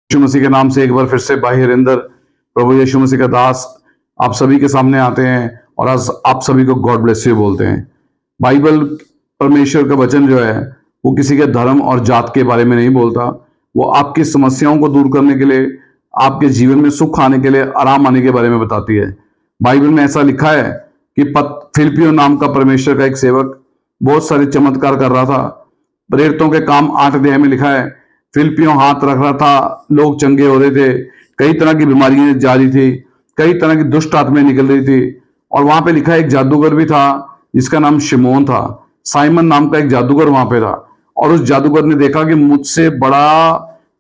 यीशु मसीह के नाम से एक बार फिर से भाई हरिंदर, प्रभु यीशु मसीह का दास, आप सभी के सामने आते हैं और आज आप सभी को गॉड ब्लेस यू बोलते हैं। बाइबल, परमेश्वर का वचन जो है वो किसी के धर्म और जात के बारे में नहीं बोलता। वो आपकी समस्याओं को दूर करने के लिए, आपके जीवन में सुख आने के लिए, आराम आने के बारे में बताती है। बाइबल में ऐसा लिखा है कि फिलिप्पियों नाम का परमेश्वर का एक सेवक बहुत सारे चमत्कार कर रहा था। प्रेरितों के काम 8 अध्याय में लिखा है, फिलिप्पियों हाथ रख रहा था, लोग चंगे हो रहे थे, कई तरह की बीमारियां जा रही थी, कई तरह की दुष्ट आत्माएं निकल रही थी। और वहां पे लिखा है एक जादूगर भी था जिसका नाम शिमोन था। साइमन नाम का एक जादूगर वहां पे था और उस जादूगर ने देखा कि मुझसे बड़ा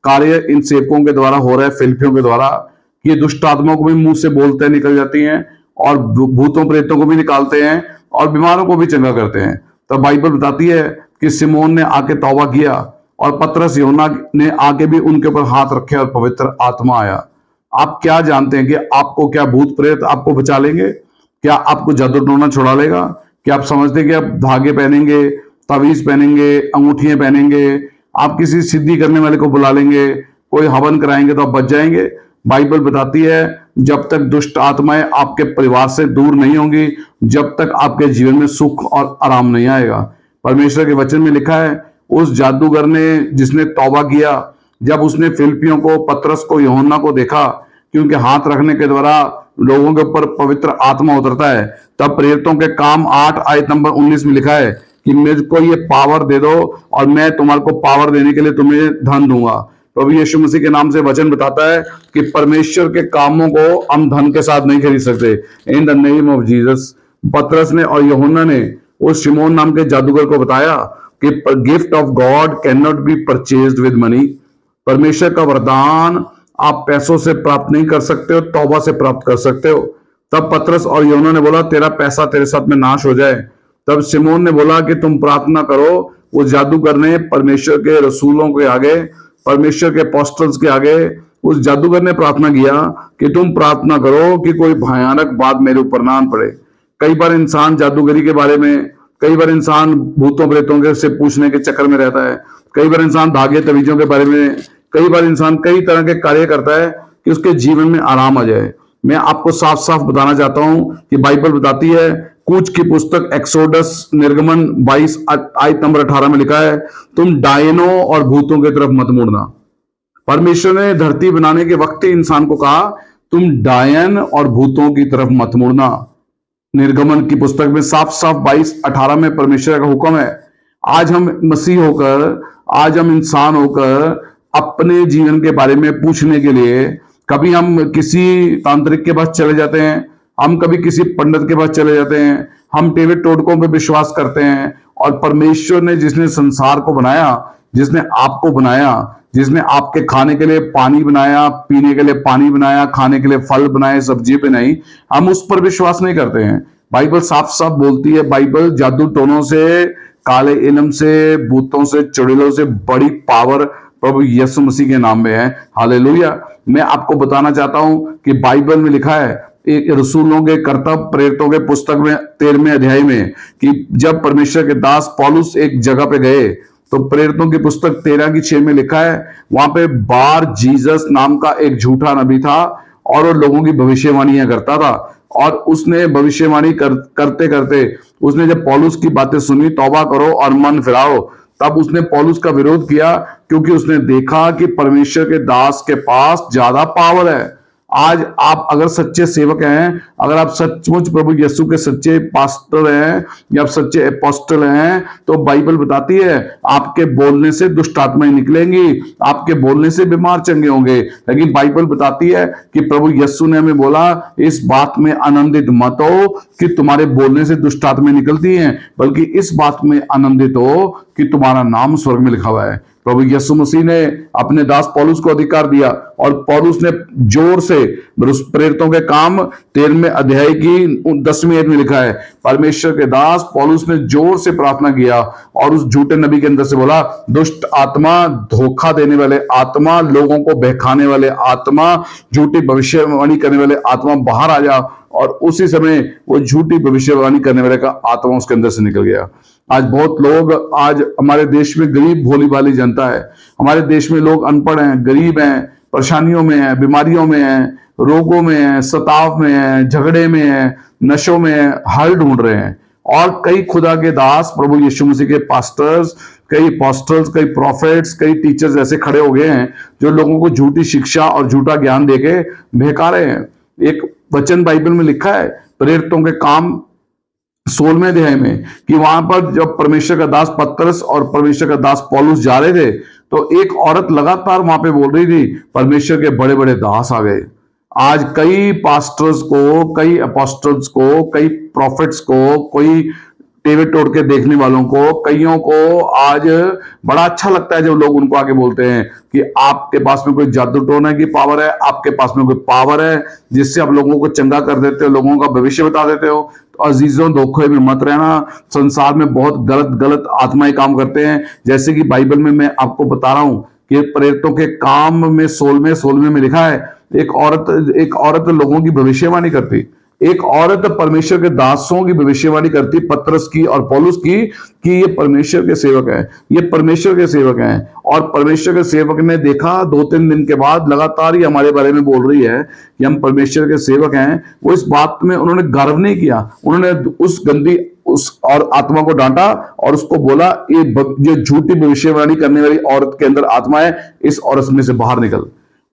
कार्य इन सेवकों के द्वारा हो रहा है, फिलिप्पियों के द्वारा, कि ये दुष्ट आत्माओं को भी मुंह से बोलते निकल जाती हैं और भूतों प्रेतों को भी निकालते हैं और बीमारों को भी चंगा करते हैं। तब बाइबल बताती है कि सिमोन ने आके तौबा किया और पतरस यूहन्ना ने आके भी उनके ऊपर हाथ रखे और पवित्र आत्मा आया। आप क्या जानते हैं कि आपको क्या भूत प्रेत आपको बचा लेंगे? क्या आपको जादू टोना छुड़ा लेगा? क्या आप समझते हैं कि आप धागे पहनेंगे, तावीज पहनेंगे, अंगूठियां पहनेंगे, आप किसी सिद्धि करने वाले को बुला लेंगे, कोई हवन कराएंगे तो आप बच जाएंगे? बाइबल बताती है जब तक दुष्ट आत्माएं आपके परिवार से दूर नहीं होंगी, जब तक आपके जीवन में सुख और आराम नहीं आएगा। परमेश्वर के वचन में लिखा है उस जादूगर ने, जिसने तौबा किया, जब उसने फिलिप्पियों को, पतरस को, यूहन्ना को देखा कि उनके हाथ रखने के द्वारा लोगों के ऊपर पवित्र आत्मा उतरता है, तब प्रेरितों के काम 8 आयत नंबर 19 में लिखा है कि मुझको ये पावर दे दो और मैं तुम्हारे को पावर देने के लिए तुम्हें धन दूंगा। प्रभु यीशु मसीह के नाम से वचन बताता है कि परमेश्वर के कामों को हम धन के साथ नहीं खरीद सकते। In the name of Jesus, पतरस ने और यूहन्ना ने उस शिमोन नाम के जादूगर को बताया कि gift of God can not be purchased with money. परमेश्वर का वरदान आप पैसों से प्राप्त नहीं कर सकते हो, तौबा से प्राप्त कर सकते हो। तब पतरस और यूहन्ना ने बोला तेरा पैसा तेरे साथ में नाश हो जाए। तब सिमोन ने बोला कि तुम प्रार्थना करो। वो जादूगर ने परमेश्वर के रसूलों के आगे, परमेश्वर के अपोस्टल्स के आगे, उस जादूगर ने प्रार्थना किया कि तुम प्रार्थना करो कि कोई भयानक बात मेरे ऊपर ना पड़े। कई बार इंसान जादूगरी के बारे में, कई बार इंसान भूतों प्रेतों के से पूछने के चक्कर में रहता है, कई बार इंसान धागे तवीजों के बारे में, कई बार इंसान कई तरह के कार्य करता है कि उसके जीवन में आराम आ जाए। मैं आपको साफ साफ बताना चाहता हूं कि बाइबल बताती है, कूच की पुस्तक एक्सोडस निर्गमन 22 आयत नंबर 18 में लिखा है, तुम डायनों और भूतों की तरफ मत मुड़ना। परमेश्वर ने धरती बनाने के वक्त ही इंसान को कहा तुम डायन और भूतों की तरफ मत मुड़ना। निर्गमन की पुस्तक में साफ साफ 22:18 में परमेश्वर का हुक्म है। आज हम मसीह होकर, आज हम इंसान होकर अपने जीवन के बारे में पूछने के लिए कभी हम किसी तांत्रिक के पास चले जाते हैं, हम कभी किसी पंडित के पास चले जाते हैं, हम टेढ़े टोटकों पे विश्वास करते हैं। और परमेश्वर ने, जिसने संसार को बनाया, जिसने आपको बनाया, जिसने आपके खाने के लिए पानी बनाया, पीने के लिए पानी बनाया, खाने के लिए फल बनाए, सब्जी बनाई, हम उस पर विश्वास नहीं करते हैं। बाइबल साफ साफ बोलती है, बाइबल जादू टोनों से, काले इल्म से, भूतों से, चुड़ैलों से बड़ी पावर प्रभु यीशु मसीह के नाम में है। हालेलुया। मैं आपको बताना चाहता हूं कि बाइबल में लिखा है एक रसूलों के कर्तव्य प्रेरितों के पुस्तक में 13वें अध्याय में कि जब परमेश्वर के दास पौलुस एक जगह पे गए तो प्रेरितों की पुस्तक 13:6 में लिखा है, वहां पे बार जीसस नाम का एक झूठा नबी था और वो लोगों की भविष्यवाणियां करता था। और उसने भविष्यवाणी करते करते उसने जब पौलुस की बातें सुनी, तौबा करो और मन फिराओ, तब उसने पौलुस का विरोध किया क्योंकि उसने देखा कि परमेश्वर के दास के पास ज्यादा पावर है। आज आप अगर सच्चे सेवक हैं, अगर आप सचमुच प्रभु यीशु के सच्चे पास्टर हैं या आप सच्चे अपोस्टल हैं, तो बाइबल बताती है आपके बोलने से दुष्ट आत्माएं निकलेंगी, आपके बोलने से बीमार चंगे होंगे। लेकिन बाइबल बताती है कि प्रभु यीशु ने हमें बोला इस बात में आनंदित मत हो कि तुम्हारे बोलने से दुष्ट आत्माएं निकलती हैं, बल्कि इस बात में आनंदित हो कि तुम्हारा नाम स्वर्ग में लिखा हुआ है। प्रभु यीशु मसीह ने अपने दास पौलुस को अधिकार दिया और पौलुस ने जोर से, प्रेरितों के काम 13वें अध्याय की 10वीं आयत में लिखा है, परमेश्वर के दास पौलुस ने जोर से प्रार्थना किया और उस झूठे नबी के अंदर से बोला, दुष्ट आत्मा, धोखा देने वाले आत्मा, लोगों को बहकाने वाले आत्मा, झूठी भविष्यवाणी करने वाले आत्मा बाहर आ जा। और उसी समय वो झूठी भविष्यवाणी करने वाले का आत्मा उसके अंदर से निकल गया। आज बहुत लोग, आज हमारे देश में गरीब भोली भाली जनता है, हमारे देश में लोग अनपढ़ हैं, गरीब हैं, परेशानियों में है, बीमारियों में है, रोगों में है, सताव में है, झगड़े में है, नशों में है, हल ढूंढ रहे हैं। और कई खुदा के दास प्रभु यीशु मसीह के पास्टर्स, कई अपोस्टल्स, कई प्रॉफिट्स, कई टीचर्स ऐसे खड़े हो गए हैं जो लोगों को झूठी शिक्षा और झूठा ज्ञान देके बहका रहे हैं। एक वचन बाइबल में लिखा है प्रेरितों के काम 16वें अध्याय में कि वहां पर जब परमेश्वर का दास पतरस और परमेश्वर का दास पौलुस जा रहे थे तो एक औरत लगातार वहां पे बोल रही थी परमेश्वर के बड़े बड़े दास आ गए। आज कई पास्टर्स को, कई अपोस्टल्स को, कई प्रॉफिट्स को, कोई टीवी तोड़ के देखने वालों को, कईयों को आज बड़ा अच्छा लगता है जब लोग उनको आके बोलते हैं कि आपके पास में कोई जादू टोना की पावर है, आपके पास में कोई पावर है जिससे आप लोगों को चंगा कर देते हो, लोगों का भविष्य बता देते हो। तो अजीजों, धोखे में मत रहना। संसार में बहुत गलत गलत आत्माएं काम करते हैं, जैसे कि बाइबल में मैं आपको बता रहा हूं कि प्रेरितों के काम में 16वें में लिखा है एक औरत लोगों की भविष्यवाणी करती, एक औरत परमेश्वर के दासों की भविष्यवाणी करती, पतरस की और पौलुस की, कि ये परमेश्वर के सेवक हैं, ये परमेश्वर के सेवक हैं। और परमेश्वर के सेवक ने देखा 2-3 दिन के बाद लगातार ये हमारे बारे में बोल रही है कि हम परमेश्वर के सेवक हैं। वो इस बात में उन्होंने गर्व नहीं किया, उन्होंने उस गंदी उस और आत्मा को डांटा और उसको बोला ये झूठी भविष्यवाणी करने वाली औरत के अंदर आत्मा है, इस औरत में से बाहर निकल।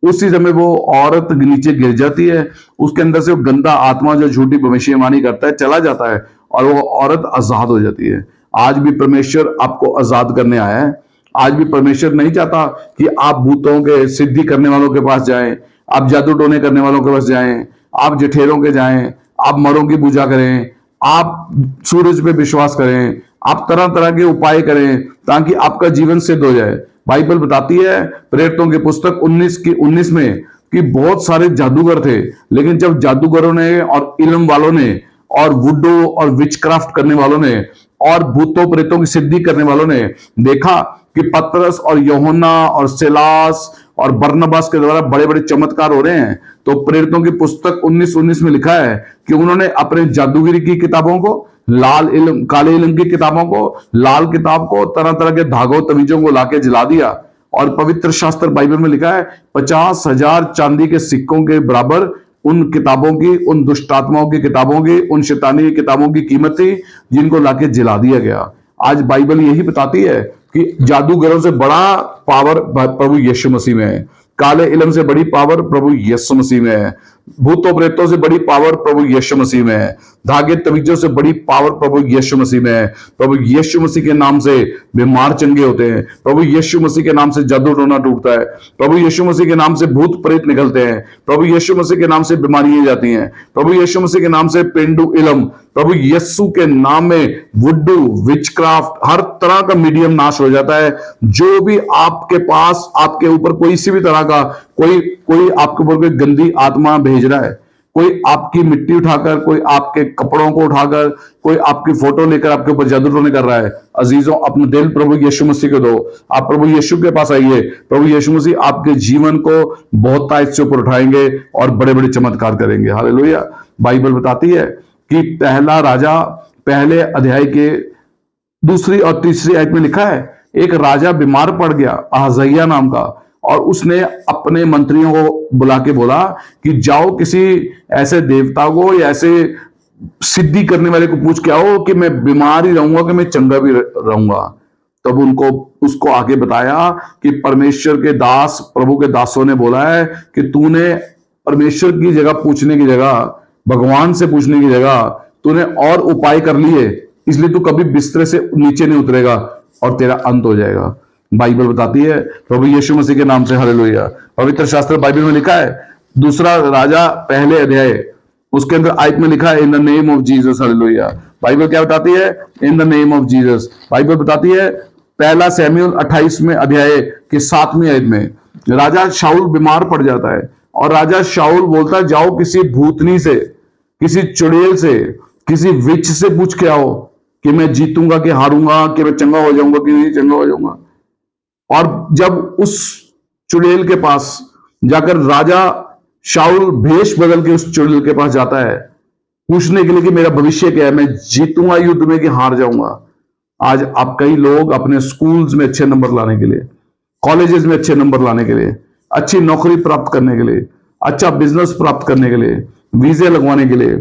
उसी समय वो औरत नीचे गिर जाती है, उसके अंदर से वो गंदा आत्मा जो झूठी भविष्यवाणी करता है चला जाता है और वो औरत आजाद हो जाती है। आज भी परमेश्वर आपको आजाद करने आया है। आज भी परमेश्वर नहीं चाहता कि आप भूतों के सिद्धि करने वालों के पास जाएं, आप जादू टोने करने वालों के पास जाएं, आप जठेरों के जाएं, आप मरों की पूजा करें, आप सूरज पे विश्वास करें, आप तरह तरह के उपाय करें ताकि आपका जीवन सिद्ध हो जाए। बाइबल बताती है प्रेरितों की पुस्तक 19 में कि बहुत सारे जादूगर थे, लेकिन जब जादूगरों ने और इल्म वालों ने और वुडो और विचक्राफ्ट करने वालों ने और भूतों प्रेतों की सिद्धि करने वालों ने देखा कि पतरस और यूहन्ना और सिलास और बरनबास के द्वारा बड़े बड़े चमत्कार हो रहे हैं, तो प्रेरितों की पुस्तक 19 में लिखा है कि उन्होंने अपने जादूगिरी की किताबों को, लाल इल्म, काले इल्म की किताबों को, लाल किताब को, तरह तरह के धागों तवीजों को लाके जला दिया। और पवित्र शास्त्र बाइबल में लिखा है 50,000 चांदी के सिक्कों के बराबर उन किताबों की, उन दुष्ट आत्माओं की किताबों की, उन शैतानी किताबों की कीमत थी जिनको लाके जला दिया गया। आज बाइबल यही बताती है कि जादूगरों से बड़ा पावर प्रभु यीशु मसीह में है, काले इल्म से बड़ी पावर प्रभु यीशु मसीह में है, भूतों प्रेतों से बड़ी पावर प्रभु यीशु मसीह में है, धागे तवीजों से बड़ी पावर प्रभु यीशु मसीह में है। प्रभु यीशु मसीह के नाम से बीमार चंगे होते हैं, प्रभु यीशु मसीह के नाम से जादू टोना टूटता है, प्रभु यीशु मसीह के नाम से भूत प्रेत निकलते हैं, प्रभु यीशु मसीह के नाम से बीमारियां जाती हैं, प्रभु यीशु मसीह के नाम से पेंडू इलम, प्रभु यीशु के नाम में वुडू, विचक्राफ्ट, हर तरह का मीडियम नाश हो जाता है। जो भी आपके पास आपके ऊपर कोई सी भी तरह का कोई आपके ऊपर कोई गंदी आत्मा भेज रहा है, कोई आपकी मिट्टी उठाकर, कोई आपके कपड़ों को उठाकर, कोई आपकी फोटो लेकर आपके ऊपर जादू टोने कर रहा है, अजीजों अपने दिल प्रभु यीशु मसीह को दो, आप प्रभु यीशु के पास आइए। प्रभु यीशु मसीह आपके जीवन को बहुत ताकत से ऊपर उठाएंगे और बड़े बड़े चमत्कार करेंगे। हालेलुया। बाइबल बताती है कि पहला राजा पहले अध्याय के 2 और 3 आयत में लिखा है, एक राजा बीमार पड़ गया अहज्याह नाम का, और उसने अपने मंत्रियों को बुला के बोला कि जाओ किसी ऐसे देवता को या ऐसे सिद्धि करने वाले को पूछ के आओ कि मैं बीमार ही रहूंगा कि मैं चंगा भी रहूंगा। तब उनको उसको आगे बताया कि परमेश्वर के दास, प्रभु के दासों ने बोला है कि तूने परमेश्वर की जगह पूछने की जगह, भगवान से पूछने की जगह तूने और उपाय कर लिए, इसलिए तू कभी बिस्तर से नीचे नहीं उतरेगा और तेरा अंत हो जाएगा। बाइबल बताती है प्रभु यीशु मसीह के नाम से। हालेलुया। पवित्र शास्त्र बाइबल में लिखा है 2 राजा पहले अध्याय, उसके अंदर आयत में लिखा है in the name of Jesus. Hallelujah. Bible क्या बताती है? In the name of Jesus. Bible बताती है पहला शमूएल 28वें अध्याय की 7वीं आयत में राजा शाऊल बीमार पड़ जाता है और राजा शाऊल बोलता है जाओ किसी भूतनी से, किसी चुड़ैल से, किसी विच से पूछ के आओ कि मैं जीतूंगा कि हारूंगा, कि मैं चंगा हो जाऊंगा कि नहीं चंगा हो जाऊंगा। और जब उस चुड़ैल के पास जाकर राजा शाऊल भेष बदल के उस चुड़ैल के पास जाता है पूछने के लिए कि मेरा भविष्य क्या है, मैं जीतूंगा युद्ध में कि हार जाऊंगा। आज आप कई लोग अपने स्कूल्स में अच्छे नंबर लाने के लिए, कॉलेजेस में अच्छे नंबर लाने के लिए अच्छी नौकरी प्राप्त करने के लिए, अच्छा बिजनेस प्राप्त करने के लिए, वीजे लगवाने के लिए,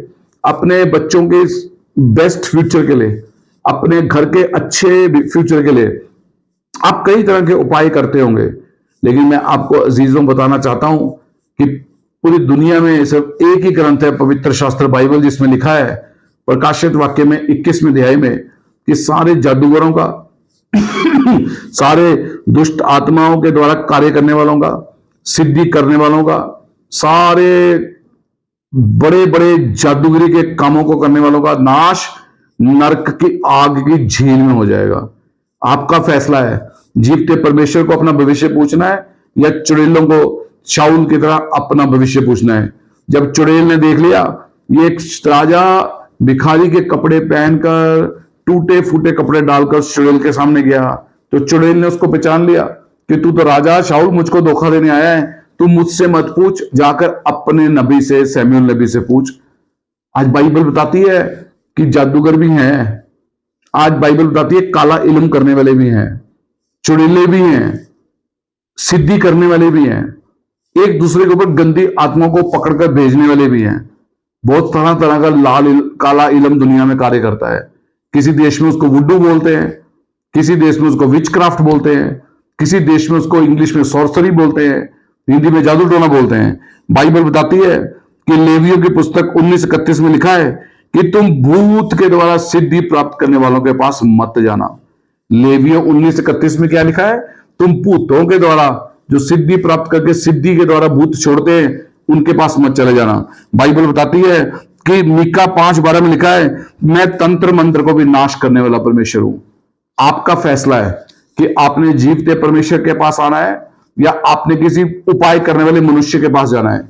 अपने बच्चों के बेस्ट फ्यूचर के लिए, अपने घर के अच्छे फ्यूचर के लिए आप कई तरह के उपाय करते होंगे। लेकिन मैं आपको अजीजों बताना चाहता हूं कि पूरी दुनिया में सिर्फ एक ही ग्रंथ है, पवित्र शास्त्र बाइबल, जिसमें लिखा है प्रकाशित वाक्य में 21वें अध्याय में कि सारे जादूगरों का सारे दुष्ट आत्माओं के द्वारा कार्य करने वालों का, सिद्धि करने वालों का, सारे बड़े बड़े जादूगरी के कामों को करने वालों का नाश नरक की आग की झील में हो जाएगा। आपका फैसला है, जीवते परमेश्वर को अपना भविष्य पूछना है या चुड़ैलों को शाऊल की तरह अपना भविष्य पूछना है। जब चुड़ैल ने देख लिया ये एक राजा भिखारी के कपड़े पहनकर, टूटे फूटे कपड़े डालकर चुड़ैल के सामने गया, तो चुड़ैल ने उसको पहचान लिया कि तू तो राजा शाऊल मुझको धोखा देने आया है, तू मुझसे मत पूछ, जाकर अपने नबी से, सैमुअल नबी से पूछ। आज बाइबल बताती है कि जादूगर भी हैं, आज बाइबल बताती है काला इल्म करने वाले भी हैं, चुड़ैले भी हैं, सिद्धि करने वाले भी हैं, एक दूसरे के ऊपर गंदी आत्माओं को पकड़कर भेजने वाले भी हैं। बहुत तरह तरह का काला इल्म दुनिया में कार्य करता है। किसी देश में उसको वुडू बोलते हैं, किसी देश में उसको विचक्राफ्ट बोलते हैं, किसी देश में उसको इंग्लिश में सॉर्सरी बोलते हैं, हिंदी में जादू टोना बोलते हैं। बाइबल बताती है कि लेवियों की पुस्तक 19:31 में लिखा है कि तुम भूत के द्वारा सिद्धि प्राप्त करने वालों के पास मत जाना। लेवियों 19:31 में क्या लिखा है? तुम भूतों के द्वारा जो सिद्धि प्राप्त करके सिद्धि के द्वारा भूत छोड़ते हैं उनके पास मत चले जाना। बाइबल बताती है कि मीका 5:12 में लिखा है, मैं तंत्र मंत्र को भी नाश करने वाला परमेश्वर हूं। आपका फैसला है कि आपने जीवते परमेश्वर के पास आना है या आपने किसी उपाय करने वाले मनुष्य के पास जाना है।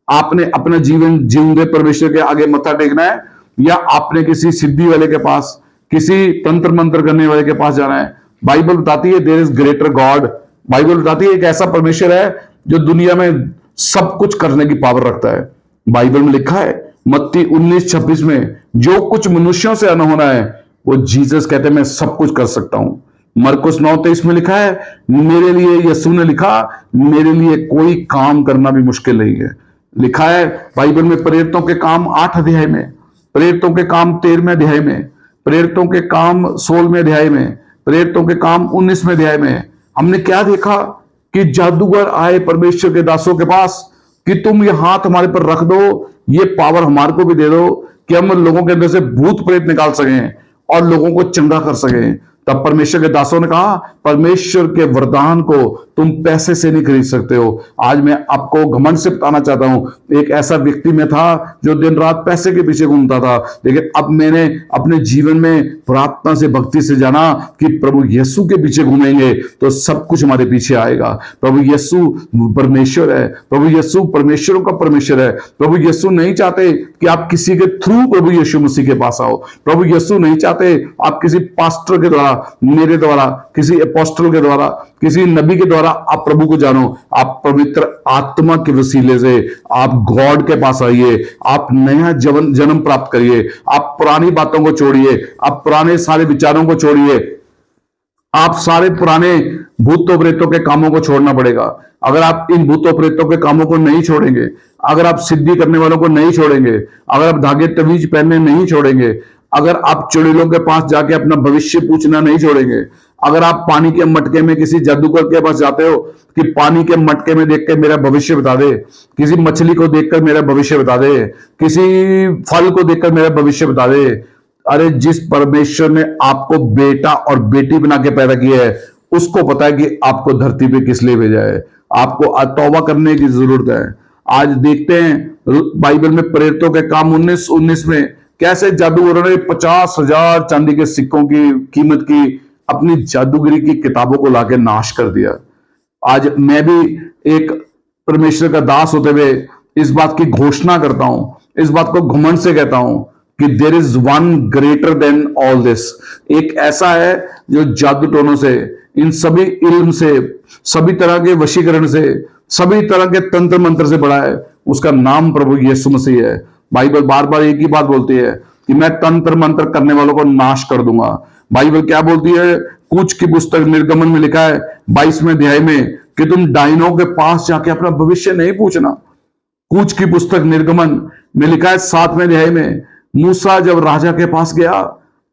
आपने अपना जीवन जीवते परमेश्वर के आगे मत्था टेकना है या आपने किसी सिद्धि वाले के पास, किसी तंत्र मंत्र करने वाले के पास जाना है। बाइबल बताती है there is greater God. Bible बताती है एक ऐसा परमेश्वर है जो दुनिया में सब कुछ करने की पावर रखता है। बाइबल में लिखा है मत्ती 19:26 में, जो कुछ मनुष्यों से अनहोना है वो जीसस कहते हैं मैं सब कुछ कर सकता हूं। मरकुस 9:23 में लिखा है, मेरे लिए, यीशु ने लिखा, मेरे लिए कोई काम करना भी मुश्किल नहीं है। लिखा है बाइबल में प्रेरितों के काम 8 अध्याय में, प्रेरितों के काम 13वें अध्याय में, प्रेरितों के काम 16वें अध्याय में, प्रेरितों के काम 19वें अध्याय में। हमने क्या देखा कि जादूगर आए परमेश्वर के दासों के पास कि तुम ये हाथ हमारे पर रख दो, ये पावर हमारे को भी दे दो कि हम लोगों के अंदर से भूत प्रेत निकाल सकें और लोगों को चंगा कर सकें। तब परमेश्वर के दासों ने कहा परमेश्वर के वरदान को तुम पैसे से नहीं खरीद सकते हो। आज मैं आपको घमंड से बताना चाहता हूं, एक ऐसा व्यक्ति में था जो दिन रात पैसे के पीछे घूमता था, लेकिन अब मैंने अपने जीवन में प्रार्थना से, भक्ति से जाना कि प्रभु यीशु के पीछे घूमेंगे तो सब कुछ हमारे पीछे आएगा। प्रभु यीशु परमेश्वर है, प्रभु यीशु परमेश्वरों का परमेश्वर है। प्रभु यीशु नहीं चाहते कि आप किसी के थ्रू प्रभु यीशु मसीह के पास आओ। प्रभु यीशु नहीं चाहते आप किसी पास्टर के द्वारा, मेरे द्वारा, किसी अपोस्टल के द्वारा, किसी नबी के द्वारा आप प्रभु को जानो। आप पवित्र आत्मा के वसीले से आप गॉड के पास आइए, आप नया जन्म प्राप्त करिए, आप पुरानी बातों को छोड़िए, आप पुराने सारे विचारों को छोड़िए, आप सारे पुराने भूतों प्रेतों के कामों को छोड़ना पड़ेगा। अगर आप इन भूतों प्रेतों के कामों को नहीं छोड़ेंगे, अगर आप सिद्धि करने वालों को नहीं छोड़ेंगे, अगर आप धागे तवीज पहनने नहीं छोड़ेंगे, अगर आप चुड़ैलों के पास जाके अपना भविष्य पूछना नहीं छोड़ेंगे, अगर आप पानी के मटके में किसी जादूगर के पास जाते हो कि पानी के मटके में देख के मेरा भविष्य बता दे, किसी मछली को देखकर मेरा भविष्य बता दे, किसी फल को देखकर मेरा भविष्य बता दे। अरे जिस परमेश्वर ने आपको बेटा और बेटी बना के पैदा किया है उसको पता है कि आपको धरती पे किस लिए भेजा है। आपको तौबा करने की जरूरत है। आज देखते हैं बाइबल में प्रेरितों के काम 19:19 में कैसे जादूगरों ने 50,000 चांदी के सिक्कों की कीमत की अपनी जादूगरी की किताबों को लाके नाश कर दिया। आज मैं भी एक परमेश्वर का दास होते हुए इस बात की घोषणा करता हूं, इस बात को घमंड से कहता हूं कि there is one greater than all this. एक ऐसा है जो जादू टोनों से, इन सभी इल्म से, सभी तरह के वशीकरण से, सभी तरह के तंत्र मंत्र से बड़ा है। उसका नाम प्रभु यीशु मसीह है। बाइबल बार बार एक ही बात बोलती है कि मैं तंत्र मंत्र करने वालों को नाश कर दूंगा। बाइबल क्या बोलती है? कूच की पुस्तक निर्गमन में लिखा है 22वें अध्याय में कि तुम डायनों के पास जाके अपना भविष्य नहीं पूछना। कूच की पुस्तक निर्गमन में लिखा है 7वें अध्याय में, मूसा जब राजा के पास गया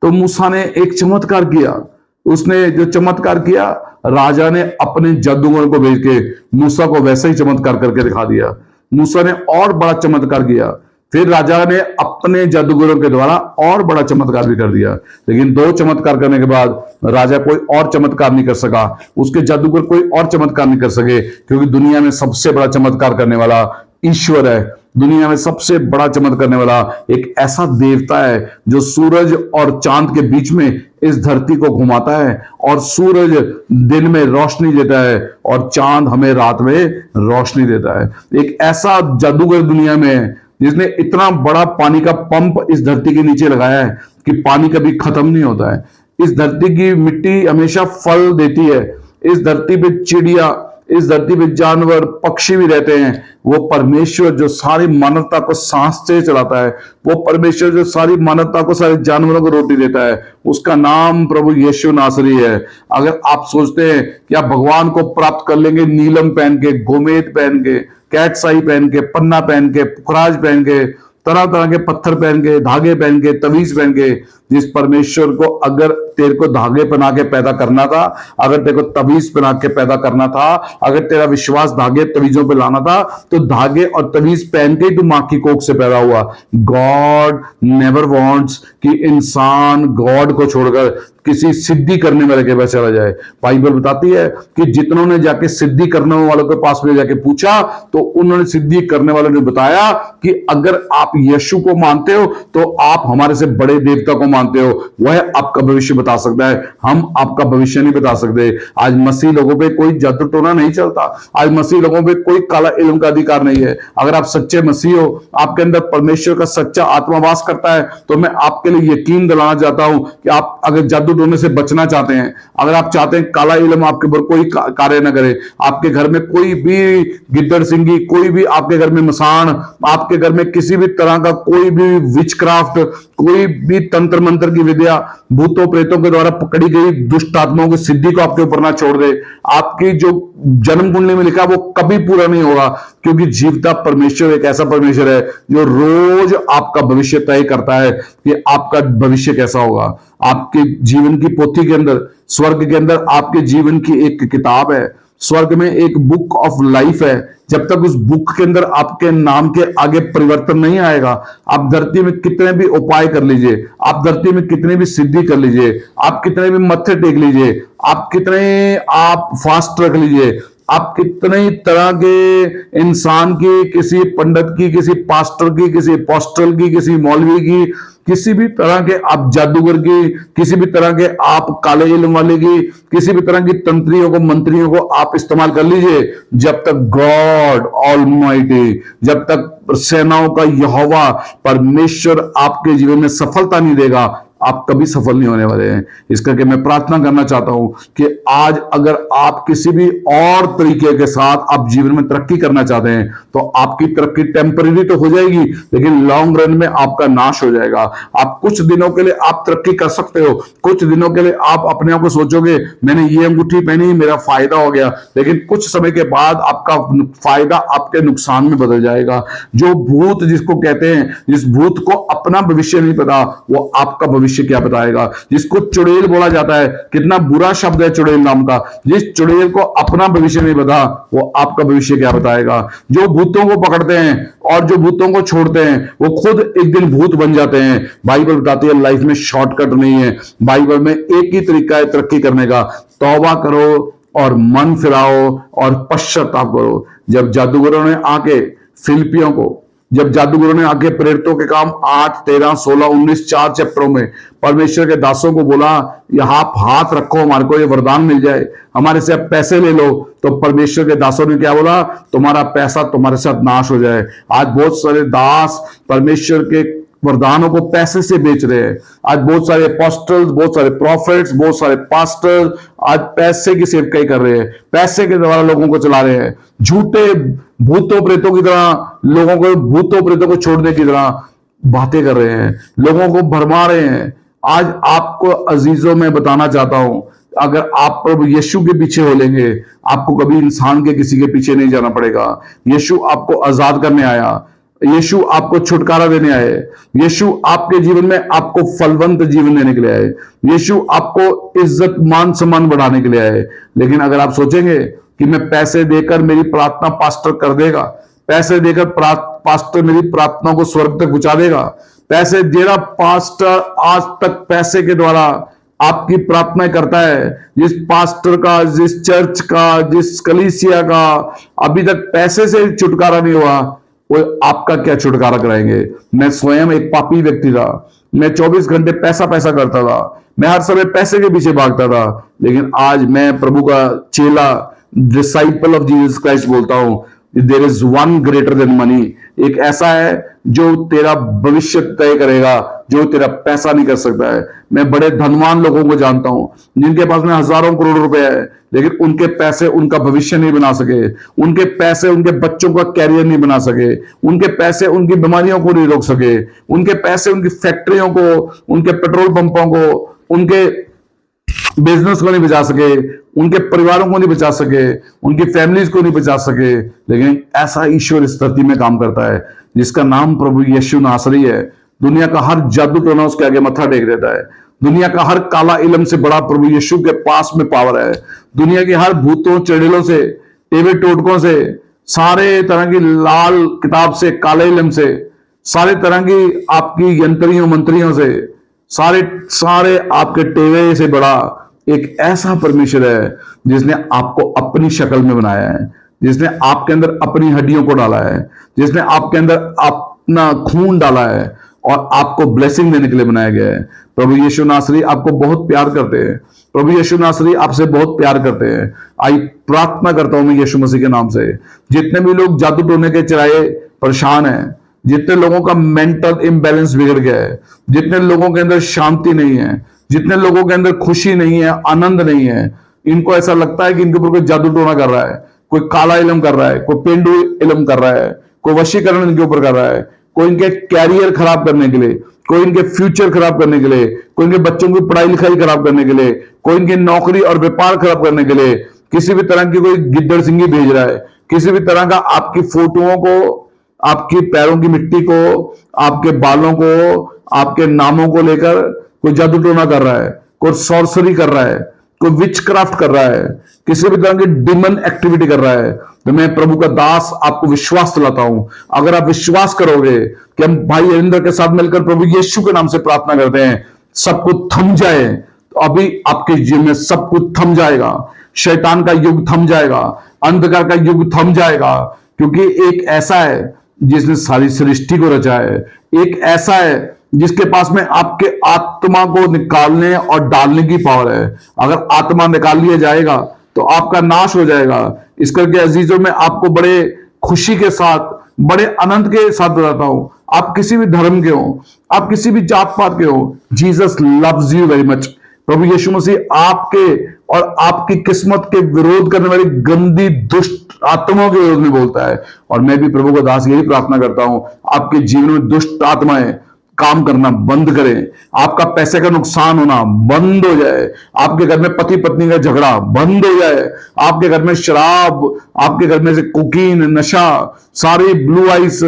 तो मूसा ने एक चमत्कार किया। उसने जो चमत्कार किया, राजा ने अपने जादूगर को भेज के मूसा को वैसा ही चमत्कार करके दिखा दिया। मूसा ने और बड़ा चमत्कार किया, फिर राजा ने अपने जादूगरों के द्वारा और बड़ा चमत्कार भी कर दिया। लेकिन 2 चमत्कार करने के बाद राजा कोई और चमत्कार नहीं कर सका, उसके जादूगर कोई और चमत्कार नहीं कर सके, क्योंकि दुनिया में सबसे बड़ा चमत्कार करने वाला ईश्वर है। दुनिया में सबसे बड़ा चमत्कार करने वाला एक ऐसा देवता है जो सूरज और चांद के बीच में इस धरती को घुमाता है, और सूरज दिन में रोशनी देता है और चांद हमें रात में रोशनी देता है। एक ऐसा जादूगर दुनिया में है जिसने इतना बड़ा पानी का पंप इस धरती के नीचे लगाया है कि पानी कभी खत्म नहीं होता है। इस धरती की मिट्टी हमेशा फल देती है। इस धरती पे चिड़िया, इस धरती पे जानवर, पक्षी भी रहते हैं। वो परमेश्वर जो सारी मानवता को सांस से चलाता है, वो परमेश्वर जो सारी मानवता को, सारे जानवरों को रोटी देता है, उसका नाम प्रभु यीशु नासरी है। अगर आप सोचते हैं कि आप भगवान को प्राप्त कर लेंगे नीलम पहन के, गोमेद पहन के, कैटसाई पहन के, पन्ना पहन के, पुखराज पहन के, तरह तरह के पत्थर पहन के, धागे पहन के, तवीज पहन के, जिस परमेश्वर को अगर तेरे को धागे बना के पैदा करना था, अगर तेरे को तवीज बना के पैदा करना था, अगर तेरा विश्वास धागे तवीजों पे लाना था, तो धागे और तवीज पहन के ही तू मां की कोख से पैदा हुआ। गॉड नेवर वांट्स कि इंसान गॉड को छोड़कर किसी सिद्धि करने वाले के पास चला जाए। बाइबल बताती है कि जितनों ने जाके सिद्धि करने वालों के पास में जाके पूछा, तो उन्होंने सिद्धि करने वालों ने बताया कि अगर आप यीशु को मानते हो तो आप हमारे से बड़े देवता को मानते हो, वह आपका भविष्य बता सकता है, हम आपका भविष्य नहीं बता सकते। आज मसीह लोगों पे कोई जादू टोना नहीं चलता। आज मसीह लोगों पे कोई काला इल्म का अधिकार नहीं है। अगर आप सच्चे मसीह हो, आपके अंदर परमेश्वर का सच्चा आत्मा वास करता है, तो मैं आपके लिए यकीन दिलाना चाहता हूं कि आप अगर जादू टोने से बचना चाहते हैं, अगर आप चाहते हैं काला इल्म आपके ऊपर कोई कार्य न करे, आपके घर में कोई भी गिद्दड़ सिंगी, कोई भी आपके घर में मसान, आपके घर में किसी भी तरह का कोई भी विचक्राफ्ट, कोई भी तंत्र मंत्र की विद्या, भूतों प्रेतों के द्वारा पकड़ी गई दुष्ट आत्माओं की सिद्धि को आपके ऊपर ना छोड़ दे, आपकी जो जन्म कुंडली में लिखा वो कभी पूरा नहीं होगा। क्योंकि जीवता परमेश्वर एक ऐसा परमेश्वर है जो रोज आपका भविष्य तय करता है कि आपका भविष्य कैसा होगा। आपके जीवन की पोथी के अंदर, स्वर्ग के अंदर आपके जीवन की एक किताब है। स्वर्ग में एक बुक ऑफ लाइफ है। जब तक उस बुक के अंदर आपके नाम के आगे परिवर्तन नहीं आएगा, आप धरती में कितने भी उपाय कर लीजिए, आप धरती में कितनी भी सिद्धि कर लीजिए, आप कितने भी मत्थे टेक लीजिए, आप कितने आप फास्ट रख लीजिए, आप कितने तरह के इंसान की, किसी पंडित की, किसी पास्टर की, किसी अपोस्टल की, किसी मौलवी की, किसी भी तरह के आप जादूगर की, किसी भी तरह के आप काले इल्म वाले की, किसी भी तरह की तंत्रियों को, मंत्रियों को आप इस्तेमाल कर लीजिए, जब तक गॉड ऑलमाइटी, जब तक सेनाओं का यहोवा परमेश्वर आपके जीवन में सफलता नहीं देगा, आप कभी सफल नहीं होने वाले हैं। इस करके मैं प्रार्थना करना चाहता हूं कि आज अगर आप किसी भी और तरीके के साथ आप जीवन में तरक्की करना चाहते हैं, तो आपकी तरक्की टेम्परेरी तो हो जाएगी, लेकिन लॉन्ग रन में आपका नाश हो जाएगा। आप कुछ दिनों के लिए आप तरक्की कर सकते हो, कुछ दिनों के लिए आप अपने आप को सोचोगे मैंने ये अंगूठी पहनी, मेरा फायदा हो गया, लेकिन कुछ समय के बाद आपका फायदा आपके नुकसान में बदल जाएगा। जो भूत जिसको कहते हैं, जिस भूत को अपना भविष्य नहीं पता, वो आपका भविष्य क्या बताएगा। जिसको चुड़ैल बोला जाता है, कितना बुरा शब्द है चुड़ैल नाम का, जिस चुड़ैल को अपना भविष्य नहीं पता, वो आपका भविष्य क्या बताएगा। जो भूतों को पकड़ते हैं और जो भूतों को छोड़ते हैं, वो खुद एक दिन भूत बन जाते हैं। बाइबल बताती है लाइफ में शॉर्टकट नहीं है। बाइबल में एक ही तरीका है तरक्की करने का, तौबा करो और मन फिराओ और पश्चाताप करो। जब जादूगरों ने आके फिलिपियों को, जब जादूगरों ने आके प्रेरितों के काम 8, 13, 16, 19 4 चैप्टरों में परमेश्वर के दासों को बोला, यहां आप हाथ रखो, हमारे को ये वरदान मिल जाए, हमारे से आप पैसे ले लो, तो परमेश्वर के दासों ने क्या बोला, तुम्हारा पैसा तुम्हारे साथ नाश हो जाए। आज बहुत सारे दास परमेश्वर के वरदानों को पैसे से बेच रहे हैं। आज बहुत सारे अपोस्टल्स, बहुत सारे प्रॉफिट्स, बहुत सारे पास्टर्स आज पैसे की सेवकाई कर रहे हैं, पैसे के द्वारा लोगों को चला रहे हैं। झूठे भूतों प्रेतों की तरह लोगों को, भूतों प्रेतों को छोड़ने की तरह बातें कर रहे हैं, लोगों को भरमा रहे हैं। आज आपको अजीजों में बताना चाहता हूं अगर आप प्रभु यीशु के पीछे हो लेंगे, आपको कभी इंसान के किसी के पीछे नहीं जाना पड़ेगा। यीशु आपको आजाद करने आया, यीशु आपको छुटकारा देने आए, यीशु आपके जीवन में आपको फलवंत जीवन देने के लिए आए, यीशु आपको इज्जत मान सम्मान बढ़ाने के लिए आए। लेकिन अगर आप सोचेंगे कि मैं पैसे देकर मेरी प्रार्थना पास्टर कर देगा, पैसे देकर पास्टर मेरी प्रार्थना को स्वर्ग तक पहुंचा देगा, पैसे दे रहा पास्टर आज तक पैसे के द्वारा आपकी प्रार्थना करता है, जिस पास्टर का, जिस चर्च का, जिस कलीसिया का अभी तक पैसे से छुटकारा नहीं हुआ, वो आपका क्या छुटकारा कराएंगे। मैं स्वयं एक पापी व्यक्ति था, मैं 24 घंटे पैसा पैसा करता था, मैं हर समय पैसे के पीछे भागता था। लेकिन आज मैं प्रभु का चेला, डिसाइपल ऑफ जीसस क्राइस्ट बोलता हूं, there is one greater than money. एक ऐसा है जो तेरा भविष्य तय करेगा, जो तेरा पैसा नहीं कर सकता है। मैं बड़े धनवान लोगों को जानता हूं जिनके पास में हजारों करोड़ रुपए है, लेकिन उनके पैसे उनका भविष्य नहीं बना सके, उनके पैसे उनके बच्चों का कैरियर नहीं बना सके, उनके पैसे उनकी बीमारियों को नहीं रोक सके, उनके पैसे उनकी फैक्ट्रियों को, उनके पेट्रोल पंपों को, उनके बिजनेस को नहीं बचा सके, उनके परिवारों को नहीं बचा सके, उनकी फैमिलीज को नहीं बचा सके। लेकिन ऐसा ईश्वर इस धरती में काम करता है जिसका नाम प्रभु यीशु नासरी है। दुनिया का हर जादू टोना उसके आगे मत्था टेक देता है। दुनिया का हर काला इलम से बड़ा प्रभु यीशु के पास में पावर है। दुनिया की हर भूतों, चड़ेलों से, टेबे टोटकों से, सारे तरह की लाल किताब से, काले इलम से, सारे तरह की आपकी यंत्रियों मंत्रियों से, सारे सारे आपके टेवे से बड़ा एक ऐसा परमेश्वर है जिसने आपको अपनी शक्ल में बनाया है, जिसने आपके अंदर अपनी हड्डियों को डाला है, जिसने आपके अंदर अपना खून डाला है और आपको ब्लेसिंग देने के लिए बनाया गया है। प्रभु यीशु नासरी आपको बहुत प्यार करते हैं। प्रभु यीशु नासरी आपसे बहुत प्यार करते हैं। आई प्रार्थना करता हूं मैं यीशु मसीह के नाम से, जितने भी लोग जादू टोने के चराए परेशान हैं, जितने लोगों का मेंटल इम्बैलेंस बिगड़ गया है, जितने लोगों के अंदर शांति नहीं है, जितने लोगों के अंदर खुशी नहीं है, आनंद नहीं है, इनको ऐसा लगता है कि इनके ऊपर कोई जादू टोना कर रहा है, कोई काला इलम कर रहा है, कोई पेंडू इलम कर रहा है, कोई वशीकरण इनके ऊपर कर रहा है, कोई इनके कैरियर खराब करने के लिए, कोई इनके फ्यूचर खराब करने के लिए, कोई इनके बच्चों की पढ़ाई लिखाई खराब करने के लिए, कोई इनकी नौकरी और व्यापार खराब करने के लिए, किसी भी तरह की कोई गिद्दड़ सिंगी भेज रहा है, किसी भी तरह का आपकी फोटोओं को, आपकी पैरों की मिट्टी को, आपके बालों को, आपके नामों को लेकर कोई जादू टोना कर रहा है, कोई सॉर्सरी कर रहा है, कोई विच क्राफ्ट कर रहा है, किसी भी तरह की डिमन एक्टिविटी कर रहा है, तो मैं प्रभु का दास आपको विश्वास दिलाता हूं। अगर आप विश्वास करोगे कि हम भाई हरिंदर के साथ मिलकर प्रभु यीशु के नाम से प्रार्थना करते हैं, सब कुछ थम जाए, तो अभी आपके जीवन में सब कुछ थम जाएगा। शैतान का युग थम जाएगा, अंधकार का युग थम जाएगा, क्योंकि एक ऐसा है जिसने सारी सृष्टि को रचा है, एक ऐसा है जिसके पास में आपके आत्मा को निकालने और डालने की पावर है। अगर आत्मा निकाल लिया जाएगा तो आपका नाश हो जाएगा। इस करके अजीजों में आपको बड़े खुशी के साथ, बड़े आनंद के साथ बताता हूं, आप किसी भी धर्म के हो, आप किसी भी जात पात के हो, Jesus loves you very much. प्रभु यीशु मसीह आपके और आपकी किस्मत के विरोध करने वाली गंदी दुष्ट आत्माओं के विरोध में बोलता है। और मैं भी प्रभु का दास यही प्रार्थना करता हूं, आपके जीवन में दुष्ट आत्माएं काम करना बंद करें, आपका पैसे का नुकसान होना बंद हो जाए, आपके घर में पति पत्नी का झगड़ा बंद हो जाए, आपके घर में शराब, आपके घर में से कोकीन, नशा, सारी ब्लू आइस,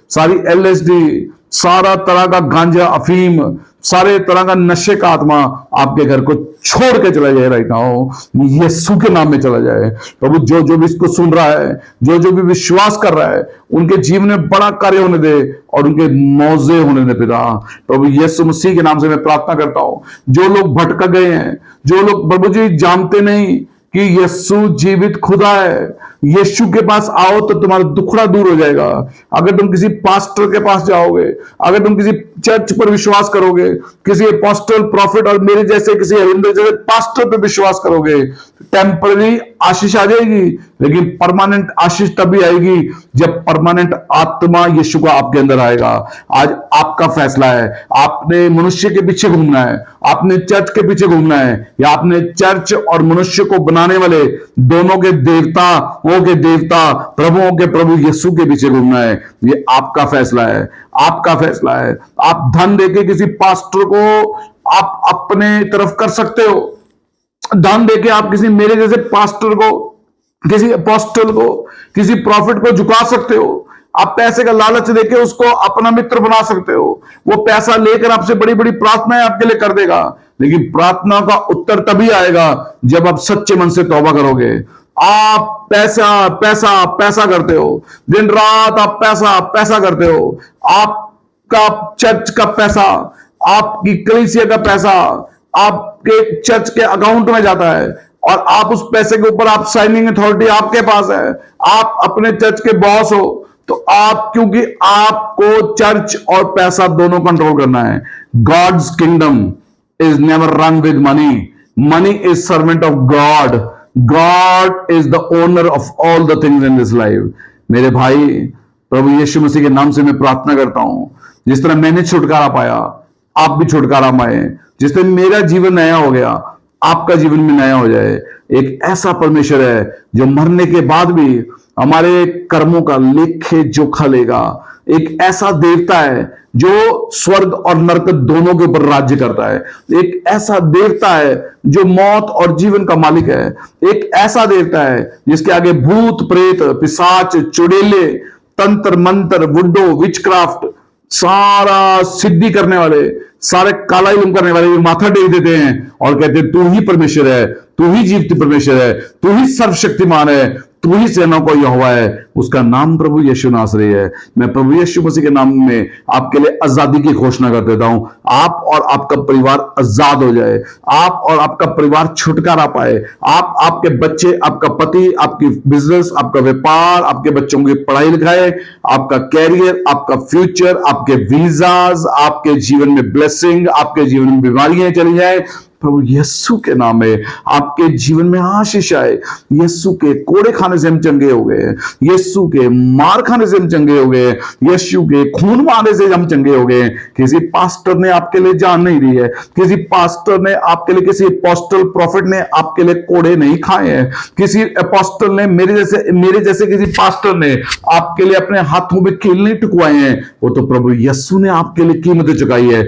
सारी एलएसडी, सारा तरह का गांजा, अफीम, सारे तरह का नशे का आत्मा आपके घर को छोड़ के चला जाए राइट नाउ, यीशु के नाम में चला जाए। प्रभु जो जो भी इसको सुन रहा है, जो जो भी विश्वास कर रहा है, उनके जीवन में बड़ा कार्य होने दे और उनके मौजे होने दे पिता। प्रभु यीशु मसीह के नाम से मैं प्रार्थना करता हूं, जो लोग भटक गए हैं, जो लोग प्रभु जी जानते नहीं कि यीशु जीवित खुदा है, यीशु के पास आओ तो तुम्हारा दुखड़ा दूर हो जाएगा। अगर तुम किसी पास्टर के पास जाओगे, अगर तुम किसी चर्च पर विश्वास करोगे, किसी अपोस्टल, प्रॉफिट और मेरे जैसे किसी हरिंदर जैसे पास्टर पर विश्वास करोगे, टेम्पररी आशीष आ जाएगी, लेकिन परमानेंट आशीष तभी आएगी जब परमानेंट आत्मा यीशु का आपके अंदर आएगा। आज आपका फैसला है, आपने मनुष्य के पीछे घूमना है, आपने चर्च के पीछे घूमना है, या आपने चर्च और मनुष्य को बनाने वाले दोनों के देवता के देवता, प्रभुओं के प्रभु यीशु के पीछे घूमना है। ये आपका फैसला है, आपका फैसला है। आप धन देके किसी पास्टर को आप अपने तरफ कर सकते हो, दान देके आप किसी मेरे जैसे पास्टर को, किसी अपोस्टल को, किसी प्रॉफिट को झुका सकते हो। आप पैसे का लालच देके उसको अपना मित्र बना सकते हो। वो पैसा लेकर आपसे बड़ी बड़ी प्रार्थनाएं आपके लिए कर देगा, लेकिन प्रार्थना का उत्तर तभी आएगा जब आप सच्चे मन से तौबा करोगे। आप पैसा पैसा पैसा करते हो, दिन रात आप पैसा पैसा करते हो। आपका चर्च का पैसा, आपकी कलीसिया का पैसा आपके चर्च के अकाउंट में जाता है, और आप उस पैसे के ऊपर आप साइनिंग अथॉरिटी आपके पास है। आप अपने चर्च के बॉस हो, तो आप, क्योंकि आपको चर्च और पैसा दोनों कंट्रोल करना है। God's kingdom is never run with money, money is servant of God, God is the owner of all the things in this life. मेरे भाई, प्रभु यीशु मसीह के नाम से मैं प्रार्थना करता हूं, जिस तरह मैंने छुटकारा पाया, आप भी छुटकारा पाए। जिस तरह मेरा जीवन नया हो गया, आपका जीवन भी नया हो जाए। एक ऐसा परमेश्वर है जो मरने के बाद भी हमारे कर्मों का लेखे जोखा लेगा। एक ऐसा देवता है जो स्वर्ग और नरक दोनों के ऊपर राज्य करता है। एक ऐसा देवता है जो मौत और जीवन का मालिक है। एक ऐसा देवता है जिसके आगे भूत प्रेत, पिशाच, चुड़ैले, तंत्र मंत्र, वुडो, विचक्राफ्ट, सारा सिद्धि करने वाले, सारे काला इल्म करने वाले माथा टेक देते हैं और कहते हैं तू ही परमेश्वर है, तू ही जीवित परमेश्वर है, तू ही सर्वशक्तिमान है, तू ही सेना को यहोवा है। उसका नाम प्रभु यीशु नासरी है। मैं प्रभु यीशु मसीह के नाम में आपके लिए आजादी की घोषणा कर देता हूं। आप और आपका परिवार आजाद हो जाए, आप और आपका परिवार छुटकारा पाए, आप, आपके बच्चे, आपका पति, आपकी बिजनेस, आपका व्यापार, आपके बच्चों की पढ़ाई लिखाई, आपका कैरियर, आपका फ्यूचर, आपके वीजाज, आपके जीवन में ब्लेसिंग, आपके जीवन में बीमारियां चली जाए। प्रभु यीशु के नाम में आपके जीवन में आशीष आए। यीशु के कोड़े खाने से हम चंगे हो गए, यीशु के मार खाने से हम चंगे हो गए, यीशु के खून मारने से हम चंगे हो गए। किसी पास्टर ने आपके लिए जान नहीं दी है, किसी पास्टर ने आपके लिए, किसी अपोस्टल प्रॉफिट ने आपके लिए कोड़े नहीं खाए हैं, किसी अपोस्टल ने, मेरे जैसे किसी पास्टर ने आपके लिए अपने हाथों में कील नहीं टुकवाए हैं। वो तो प्रभु यीशु ने आपके लिए कीमत चुकाई है।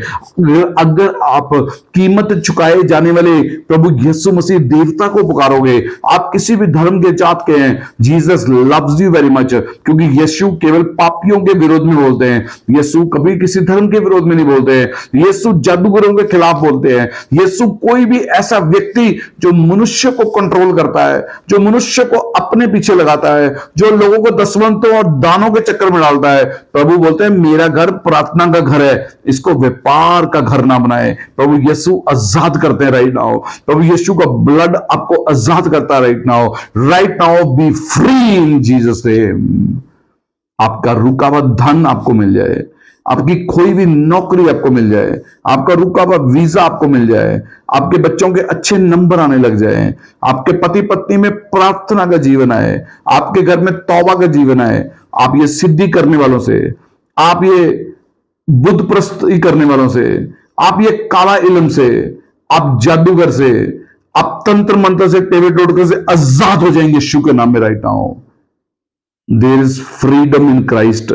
अगर आप कीमत चुकाए जाने वाले प्रभु यीशु मसीह देवता को पुकारोगे, आप किसी भी धर्म के जात के हैं, Jesus loves you very much, क्योंकि यीशु केवल पापियों के विरोध में बोलते हैं। यीशु कभी किसी धर्म के विरोध में नहीं बोलते हैं। यीशु जादूगरों के खिलाफ बोलते हैं। यीशु कोई भी ऐसा व्यक्ति जो मनुष्य को कंट्रोल करता है, जो मनुष्य को अपने पीछे लगाता है, जो लोगों को दसवंतों और दानों के चक्कर में डालता है, प्रभु बोलते हैं मेरा घर प्रार्थना का घर है, इसको व्यापार का घर ना बनाए। प्रभु यीशु आजाद करते हैं राइट नाउ। प्रभु यीशु का ब्लड आपको आजाद करता है right now. Right now B free in Jesus name. आपका रुका हुआ धन आपको मिल जाए, आपकी खोई हुई नौकरी आपको मिल जाए, आपका रुका हुआ वीजा आपको मिल जाए, आपके बच्चों के अच्छे नंबर आने लग जाए, आपके पति पत्नी में प्रार्थना का जीवन आए, आपके घर में तौबा का जीवन आए। आप ये सिद्धि करने वालों से, आप ये बुद्ध प्रस्तुति करने वालों से, आप ये काला इल्म से, आप जादूगर से, आप तंत्र मंत्र से, टेबल टोटके से आजाद हो जाएंगे यीशु के नाम में right now. There is freedom in Christ.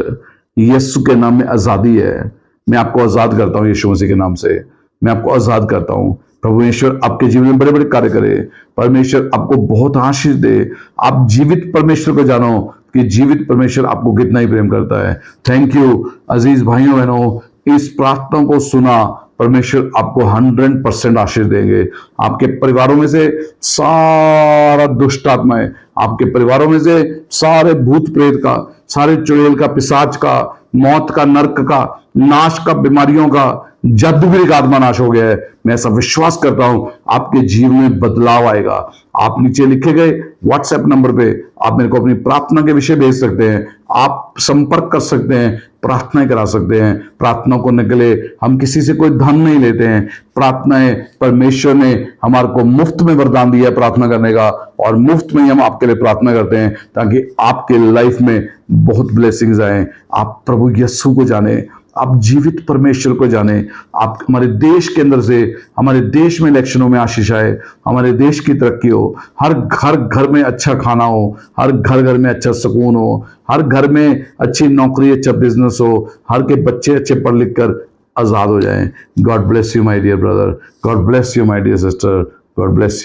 Yeshu के नाम में आजादी है। मैं आपको आजाद करता हूं यीशु मसीह के नाम से, मैं आपको आजाद करता हूं। प्रभु ईश्वर आपके जीवन में बड़े बड़े कार्य करे। परमेश्वर आपको बहुत आशीष दे। आप जीवित परमेश्वर को जानो कि जीवित परमेश्वर आपको कितना ही प्रेम करता है। थैंक यू अजीज भाइयों बहनों, इस प्रार्थना को सुना। परमेश्वर आपको 100% आशीष देंगे। आपके परिवारों में से सारा दुष्ट आत्माएं, आपके परिवारों में से सारे भूत प्रेत का, सारे चुड़ैल का, पिशाच का, मौत का, नरक का, नाश का, बीमारियों का, जादूगरी का आत्मा नाश हो गया है। मैं ऐसा विश्वास करता हूं आपके जीवन में बदलाव आएगा। आप नीचे लिखे गए व्हाट्सएप नंबर पे आप मेरे को अपनी प्रार्थना के विषय भेज सकते हैं। आप संपर्क कर सकते हैं, प्रार्थनाएं करा सकते हैं। प्रार्थना करने के लिए हम किसी से कोई धन नहीं लेते हैं। प्रार्थनाएं परमेश्वर ने हमारे को मुफ्त में वरदान दिया है प्रार्थना करने का, और मुफ्त में ही हम आपके लिए प्रार्थना करते हैं ताकि आपके लाइफ में बहुत ब्लेसिंग्स आए। आप प्रभु यीशु को जाने, आप जीवित परमेश्वर को जाने। आप हमारे देश के अंदर से, हमारे देश में इलेक्शनों में आशीष आए, हमारे देश की तरक्की हो, हर घर में अच्छा खाना हो, हर घर में अच्छा सुकून हो, हर घर में अच्छी नौकरी, अच्छा बिजनेस हो, हर के बच्चे अच्छे पढ़ लिख कर आजाद हो जाएं। God bless you my dear brother, God bless you my dear sister, God bless you.